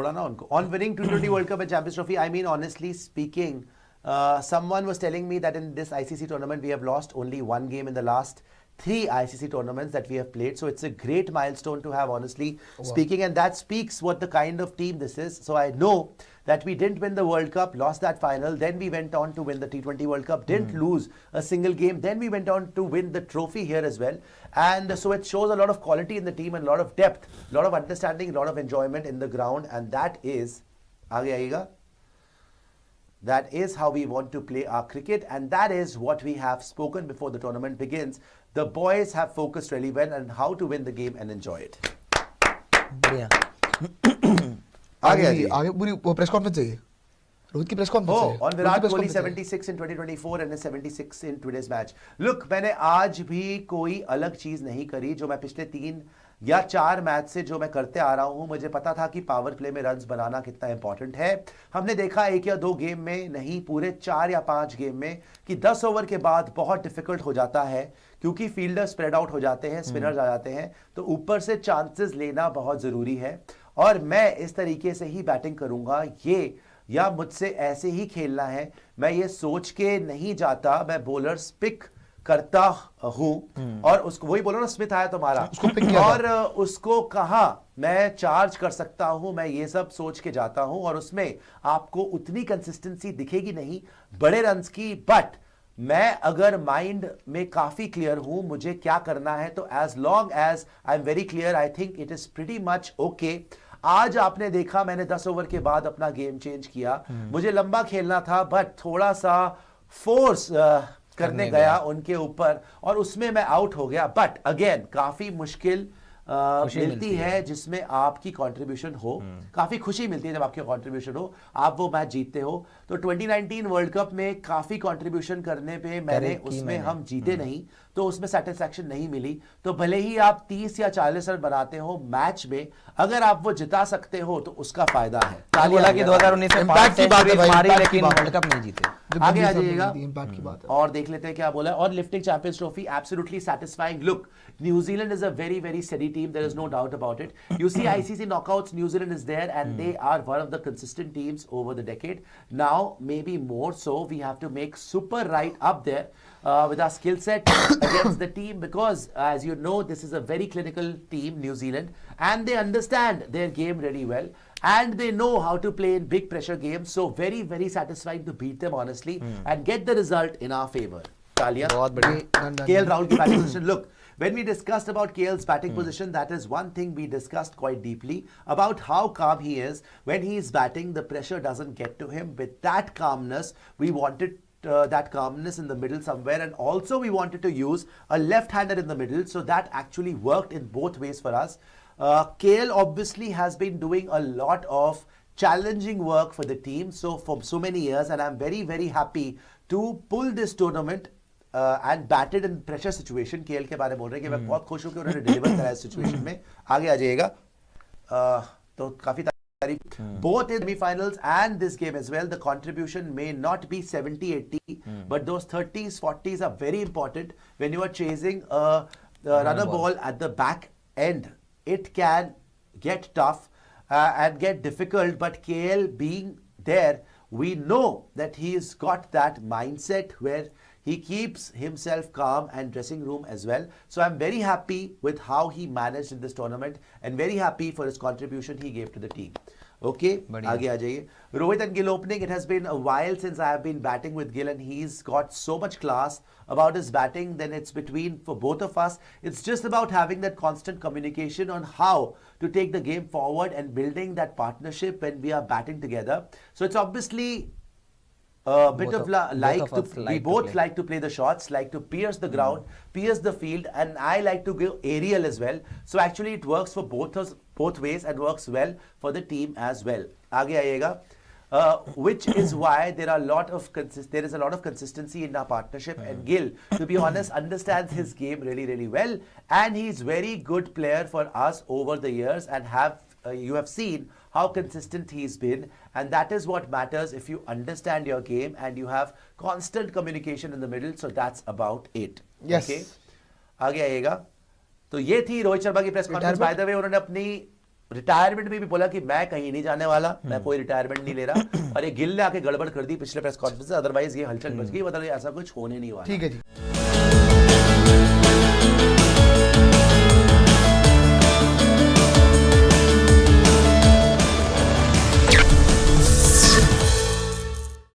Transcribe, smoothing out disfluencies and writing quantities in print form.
बोला ना उनको. On winning T20 World Cup and Champions Trophy, I mean honestly speaking, someone was telling me that in this ICC tournament we have lost only one game in the last 3 ICC tournaments that we have played. So it's a great milestone to have, honestly speaking, and that speaks what the kind of team this is. So I know that we didn't win the World Cup, lost that final, then we went on to win the T20 World Cup, didn't lose a single game, then we went on to win the trophy here as well. And so it shows a lot of quality in the team and a lot of depth, a lot of understanding, a lot of enjoyment in the ground, and that is, आगे आइएगा, that is how we want to play our cricket, and that is what we have spoken before the tournament begins. The boys have focused really well on how to win the game and enjoy it. बढ़िया. आगे पूरी press conference चाहिए. रोहित की press conference चाहिए. On Virat Kohli 76 in 2024 and 76 in today's match. Look, मैंने आज भी कोई अलग चीज नहीं करी जो मैं पिछले 3 या 4 मैच से जो मैं करते आ रहा हूं. मुझे पता था कि पावर प्ले में रन्स बनाना कितना इंपॉर्टेंट है. हमने देखा 1 या 2 गेम में नहीं, पूरे 4 या 5 गेम में कि 10 ओवर के बाद बहुत डिफिकल्ट हो जाता है क्योंकि फील्डर स्प्रेड आउट हो जाते हैं, स्पिनर्स आ जाते हैं, तो ऊपर से चांसेस लेना बहुत जरूरी है. और मैं इस तरीके से ही बैटिंग करूंगा, ये या मुझसे ऐसे ही खेलना है. मैं ये सोच के नहीं जाता, मैं बॉलर्स पिक करता हूं और उसको वही बोलो ना, स्मिथ आया तुम्हारा और उसको कहा मैं चार्ज कर सकता हूं, मैं ये सब सोच के जाता हूं और उसमें आपको उतनी कंसिस्टेंसी दिखेगी नहीं बड़े रन्स की. बट मैं अगर माइंड में काफी क्लियर हूं मुझे क्या करना है, तो as long as I am very clear, I think it is pretty much okay. आज आपने देखा मैंने 10 ओवर के बाद अपना गेम चेंज किया. मुझे लंबा खेलना था बट थोड़ा सा फोर्स करने गया उनके ऊपर और उसमें मैं आउट हो गया. बट अगेन काफी मुश्किल मिलती है जिसमें आपकी कंट्रीब्यूशन हो. काफी खुशी मिलती है जब आपकी कंट्रीब्यूशन हो, आप वो मैच जीतते हो. तो 2019 वर्ल्ड कप में काफी कंट्रीब्यूशन करने पे मैंने उसमें हम जीते नहीं, तो उसमें सेटिस्फैक्शन नहीं मिली. तो भले ही आप 30 या 40 रन बनाते हो मैच में, अगर आप वो जिता सकते हो तो उसका फायदा है. बोला कि 2019 में 5 सेंचुरीज मारी लेकिन वर्ल्ड कप नहीं जीते. आगे आ जाइएगा और देख लेते हैं क्या बोला है. और lifting champions trophy absolutely satisfying. Look, New Zealand is a very very steady team, there is no doubt about it. You see ICC knockouts, New Zealand is there and they are one of the consistent teams over the decade. Now maybe more so we have to make super right up there with our skill set against the team, because as you know this is a very clinical team, New Zealand, and they understand their game really well and they know how to play in big pressure games. So very very satisfying to beat them honestly and get the result in our favor. Talia. बहुत बढ़िया. KL Rahul की batting position. Look, when we discussed about KL's batting position, that is one thing we discussed quite deeply about how calm he is. When he is batting, the pressure doesn't get to him. With that calmness, we wanted that calmness in the middle somewhere, and also we wanted to use a left-hander in the middle, so that actually worked in both ways for us. KL obviously has been doing a lot of challenging work for the team for so many years, and I'm very very happy to pull this tournament and batted in pressure situation. KL के बारे में बोल रहे हैं कि मैं बहुत खुश हूं कि उन्होंने डिलीवर करा इस सिचुएशन में. आगे आ जाइएगा. तो काफी तारीफ. Both in semi-finals and this game as well, the contribution may not be 70-80, but those 30s 40s are very important when you are chasing a runner ball at the back end. It can get tough and get difficult, but KL being there, we know that he's got that mindset where he keeps himself calm and dressing room as well. So I'm very happy with how he managed in this tournament and very happy for his contribution he gave to the team. Okay, आगे आ जाइए. Rohit and Gill opening. It has been a while since I have been batting with Gill and he's got so much class about his batting. Then it's between for both of us. It's just about having that constant communication on how to take the game forward and building that partnership when we are batting together. So it's obviously a bit of we both like to play the shots, like to pierce the ground, pierce the field, and I like to go aerial as well. So actually it works for both ways and works well for the team as well. आगे आइएगा. Which is why there is a lot of consistency in our partnership, and Gill, to be honest, understands his game really really well, and he's very good player for us over the years, and you have seen how consistent he's been, and that is what matters if you understand your game and you have constant communication in the middle. So that's about it. Yes. Okay. आगे आइएगा. तो ये थी रोहित शर्मा की press conference. By the way उन्होंने अपनी retirement में भी बोला कि मैं कहीं नहीं जाने वाला, मैं कोई रिटायरमेंट नहीं ले रहा, और ये गिल ने आके गड़बड़ कर दी पिछले प्रेस कॉन्फ्रेंस से, अदरवाइज ये हलचल बच गई, मतलब ऐसा कुछ होने नहीं वाला। ठीक है जी।